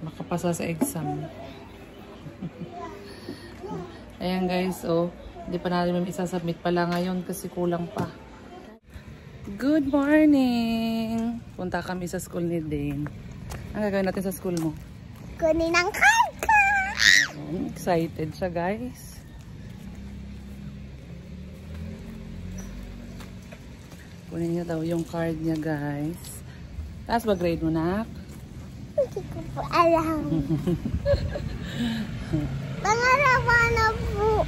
makapasa sa exam. Ayan guys, oh. Hindi pa natin isasubmit pala ngayon kasi kulang pa. Good morning! Punta kami sa school ni Dane. Ang gagawin natin sa school mo? Kunin ang card ko! Excited siya guys. Kunin niya daw yung card niya guys. Taas ba grade mo na? Hindi ko po alam. Pangalawa na po.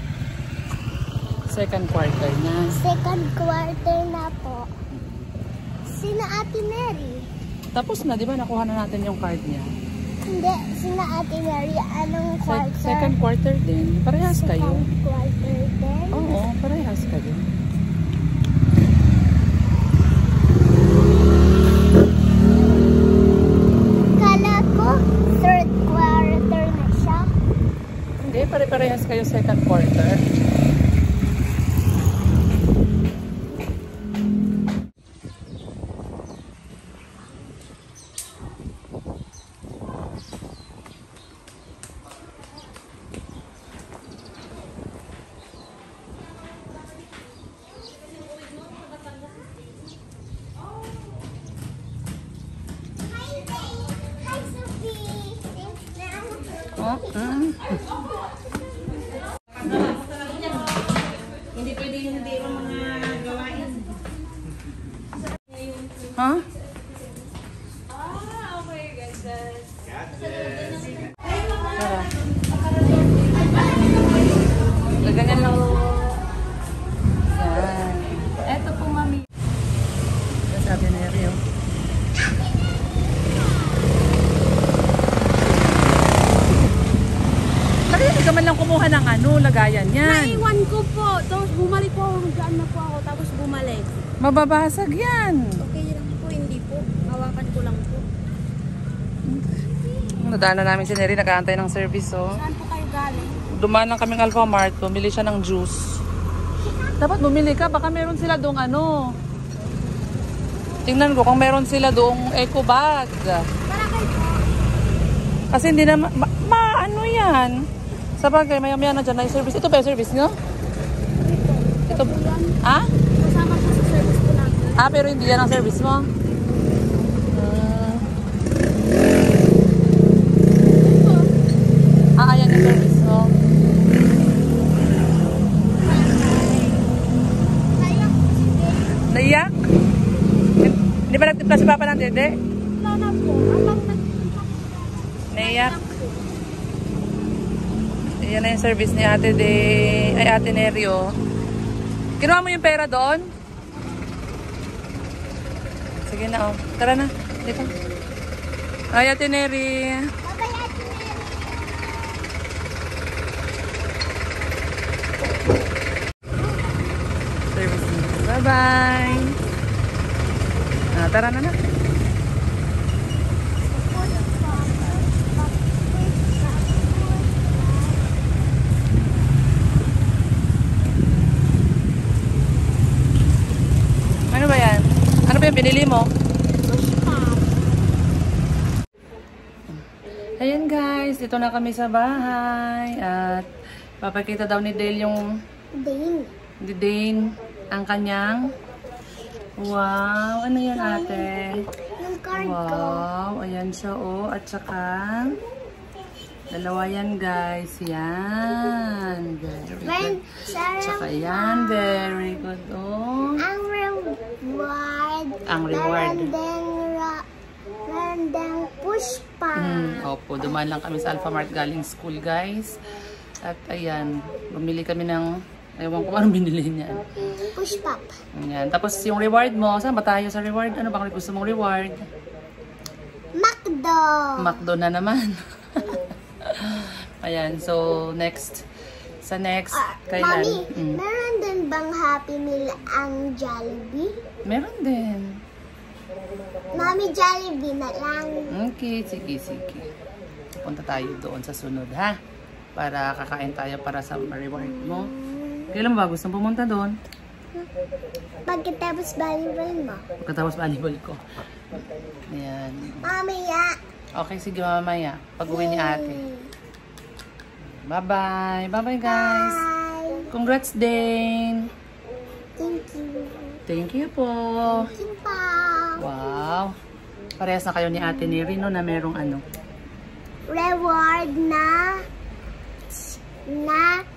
Second quarter na. Second quarter na po. Sina Ate Mary? Tapos na, di ba? Nakuha na natin yung card niya. Hindi, sina Ate Mary. Anong quarter? Second quarter din. Parehas kayo. Second quarter din? Oo, parehas kayo. Kala ko, third quarter na siya. Hindi, pare-parehas kayo second quarter. Hindi pwede hindi ang mga gawain. Ha? Okay, guys. Tara. Ganyan lang. Yan. Eto po, mami. Sabi na Rio. Bakit hindi ka man lang kumuha ng lagayan yan? Naiwan ko po. Tapos bumalik po ako. Hanggaan na po ako. Tapos bumalik. Mababasag yan. Okay lang po. Hindi po. Hawakan ko lang po. Nadaanan namin si Neri. Nag-aantay ng service, oh. Saan po kayo galing? Dumaan lang kaming Alphamart. Bumili siya ng juice. Dapat bumili ka. Baka meron sila doong Tingnan ko kung meron sila doong eco bag. Para kayo po. Kasi hindi na ano yan. Sabagay, maya-maya na dyan na yung service. Ito ba yung service nyo? Ito. Ah? Kasama po sa service po namin. Ah, pero hindi yan ang service mo? Ayan yung service mo. Naiyak? Hindi ba nagtipla si Papa ng dede? Wala na po. Alam na. Naiyak. Ayan na yung service ni Ate Ate Nerio. Kinuha mo yung pera doon? Sige na, oh. Tara na. Dito. Ay, Ate Neri. Bye-bye, Ate Mary. Service niya. Bye-bye. Tara na. Ano ba yan? Ano ba yung binili mo? Ayan guys, dito na kami sa bahay. At papakita daw ni Dale yung Dane. ang kanyang. Wow, ano yan ate? Yung card ko. Wow, ayan siya oh. At saka dalawa yan guys. Yan. Very good. Tsaka yan, very good oh. Ang reward. Ang reward. Randang push pa. Opo, dumaan lang kami sa Alphamart galing school guys. At ayan, bumili kami ng, ewan ko anong binili niya. Push pop. Ayan. Tapos yung reward mo, saan ba tayo sa reward? Ano bang gusto mong reward? McDo. McDo na naman. Ayan, so next. Sa next, kailan? Mami, meron din bang Happy Meal ang Jollibee? Meron din. Mami, Jollibee na lang. Okay, sige. Punta tayo doon sa sunod ha. Para kakain tayo para sa reward mo. Kailan ba gusto pumunta doon? Pagkatapos volleyball mo. Pagkatapos volleyball ko. Ayan. Mamaya, Okay, sige mamaya. Pag-uwi ni ate. Bye-bye. Bye-bye, guys. Bye. Congrats, Dane. Thank you. Thank you po. Thank you pa. Wow. Parehas na kayo ni ate ni Rino na merong ano. Reward na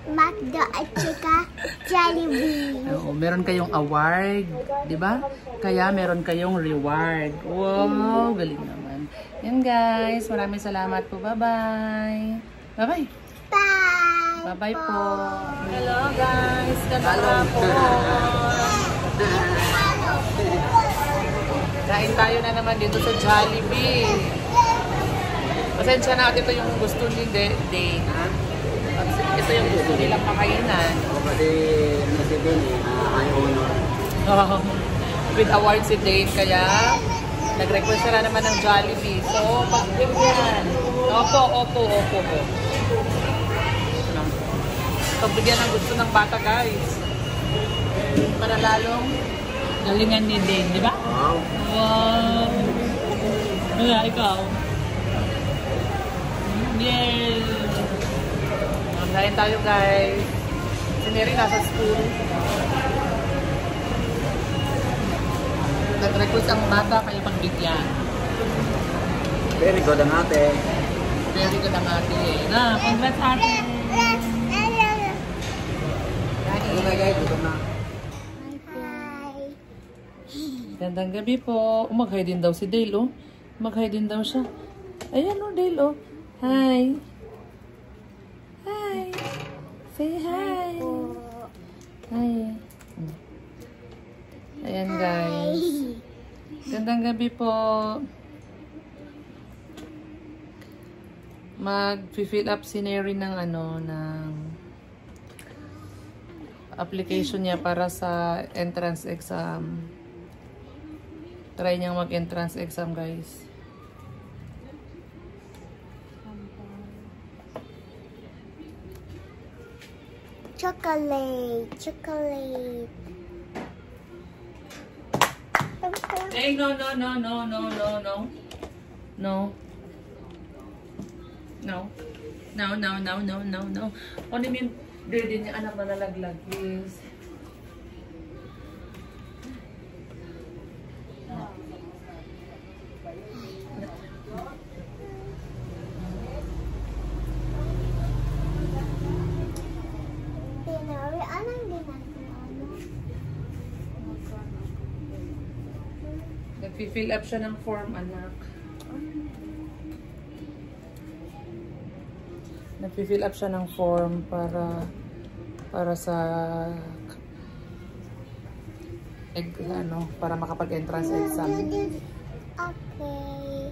McDo at saka Jollibee. Oo, meron kayong award, 'di ba? Kaya meron kayong reward. Wow, galing naman. Yan guys, maraming salamat po. Bye-bye. Bye-bye. Bye. Bye-bye po. Hello guys, ganda po. Kain tayo na naman dito sa Jollibee. Pasensya na, ito yung gusto ni Dane. Ito yung gusto nilang pakainan. Kasi nasi din ay honor. With award si Dane, kaya nag-request na naman ng Jollibee. So, pagbigyan. Opo. Pagbigyan ng gusto ng bata, guys. Para lalong galingan ni Dane, di ba? Wow. Wow. Wala, ikaw. Yay! Magkain tayo, guys. Si Mary nasa school. Nag-request ang bata kayo pagbigyan. Very good ang ate. Very good ang ate. Na, congrats ate. Ano na guys, gutom na. Bye. Gandang gabi po. Umaghay din daw si Dale, oh. Umaghay din daw siya. Ayan, oh, Dale, oh. Hi. Hi. Say hi. Hi. Ayan, guys. Gandang gabi po. Mag-fill up si Neri ng ano, ng application niya para sa entrance exam. Try niyang mag-entrance exam, guys. Chocolate. Hey, no. Ano yung dirty niya anak na nalaglag, please. Pinari, anong ginagawa mo? Nag-fill up siya ng form, anak. Nag-fill up siya ng form para sa para makapag-entrance exam. Okay.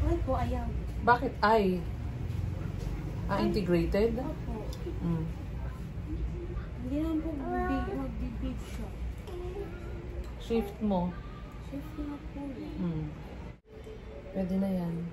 Ay po, ayaw. Bakit ay? Integrated? Opo. Hindi naman po magbibig siya. Shift mo. Shift na po. Pwede na yan.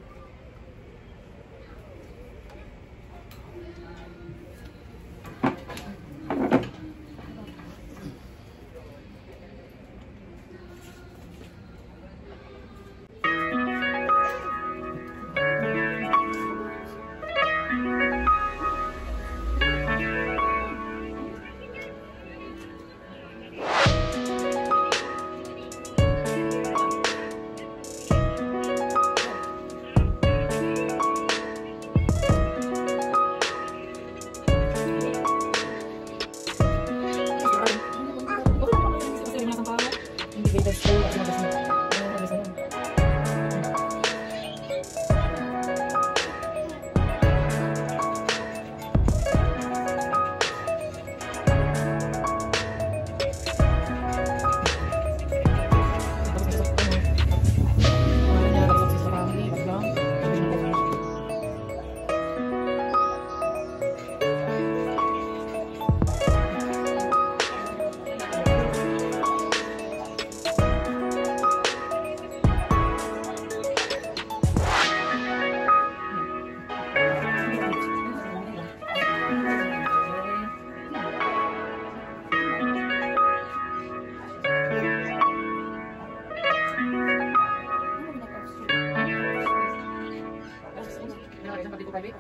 private.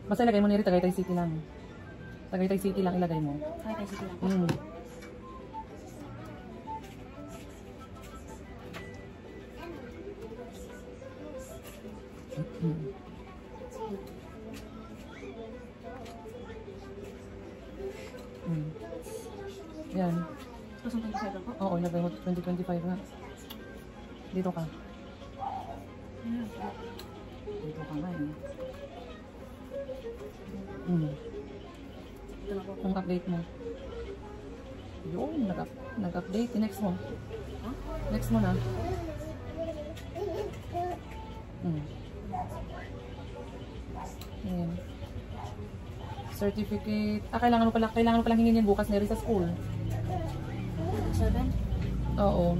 Basta ilagay mo nito, Tagaytay City lang. Tagaytay City lang ilagay mo. Tagaytay City lang. Yan. 2025 lang po? Oo, ilagay mo 2025 na. Dito ka. Dito ka nga eh. Ito na po. Kung update mo. Yun, nag-update. Next mo. Huh? Next mo na. Ayan. Certificate. Kailangan mo palang hingin yan bukas na rin sa school. 7? Oo.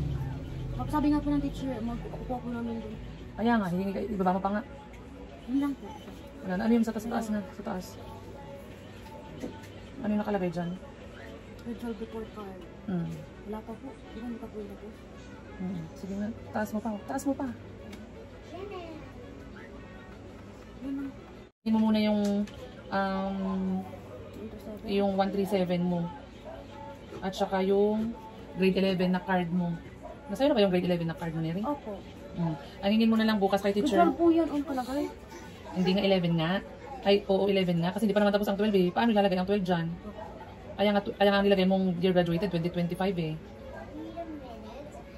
Sabi nga po ng teacher, magkukuha po namin doon. Kaya nga, ibaba mo pa nga. Yun lang po. Ano yung sa taas na? Sa taas. Ano yung nakalagay dyan? Result report card. Wala pa po. Di ba nakapull na po? Sige nga, taas mo pa. Taas mo pa. Yun lang. Hindi mo muna yung 137 mo. At saka yung grade 11 na card mo. Nasa'yo na ba yung grade 11 na card mo, Neri? Opo. Anginin mo na lang bukas kay teacher. Result po yan, kalagay. Hindi nga 11 nga. Ay, oo, 11 nga. Kasi hindi pa naman tapos ang 12 eh. Paano ilalagay ang 12 dyan? Kaya nga nilagay mong year graduated, 2025 eh.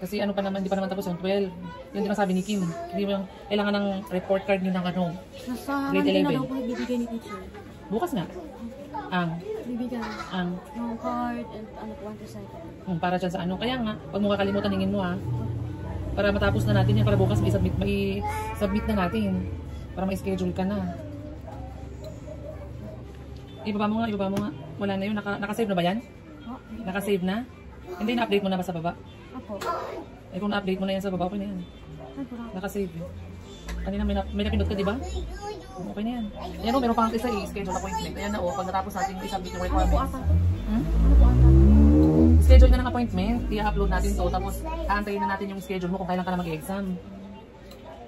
Kasi ano pa naman, hindi pa naman tapos ang 12. Yun din ang sabi ni Kim. Hindi mo yung kailangan ng report card nyo ng ano. Nasa grade 11. na daw po bibigay ni teacher. Bukas nga. Bibigyan. Ang card and ano po, 127. para dyan sa ano. Kaya nga, pag mo kakalimutan, hingin mo ha. Para matapos na natin yan, para bukas may submit na natin. Para ma-schedule ka na. Ibaba mo nga. Wala na yun. Nakasave na ba yan? Nakasave na? Hindi, na-update mo na ba sa baba? Opo. Eh kung na-update mo na yan sa baba, okay na yan. Nakasave eh. Kanina may napindot ka, di ba? Okay na yan. Ayan o, meron pang isa i-schedule appointment. Ayan na o, pag natapos natin i-submit yung requirements. Schedule na ng appointment. I-upload natin to. Tapos, aantayin na natin yung schedule mo kung kailan ka na mag-exam.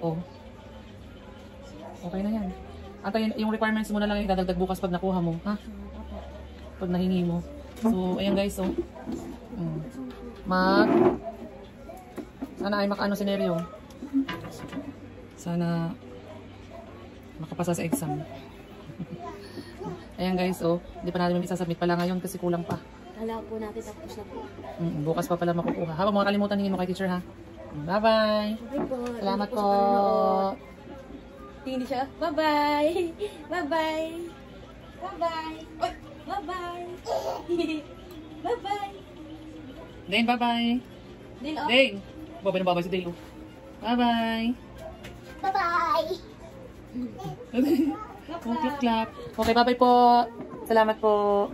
Oh. Okay na yan. Antayin, yung requirements mo na lang idadagdag bukas pag nakuha mo. Ha? Pag nahingi mo. So, ayan guys. So, sana ay makaano senaryo. Sana makapasa sa exam. Ayan guys, oh, hindi pa natin isasubmit pala ngayon kasi kulang pa. Kala po natin tapos na po. Bukas pa pala makukuha. Habang mga kalimutan, hingin mo kay teacher ha. Bye-bye. Okay po. Salamat po. Tingin siya. Bye-bye. Bye-bye. Bye-bye. Bye-bye. Bye-bye. Dane, bye-bye. Dane. Babay si Dale. Bye-bye. Bye-bye! Oh, clap. Okay, bye-bye po. Salamat po.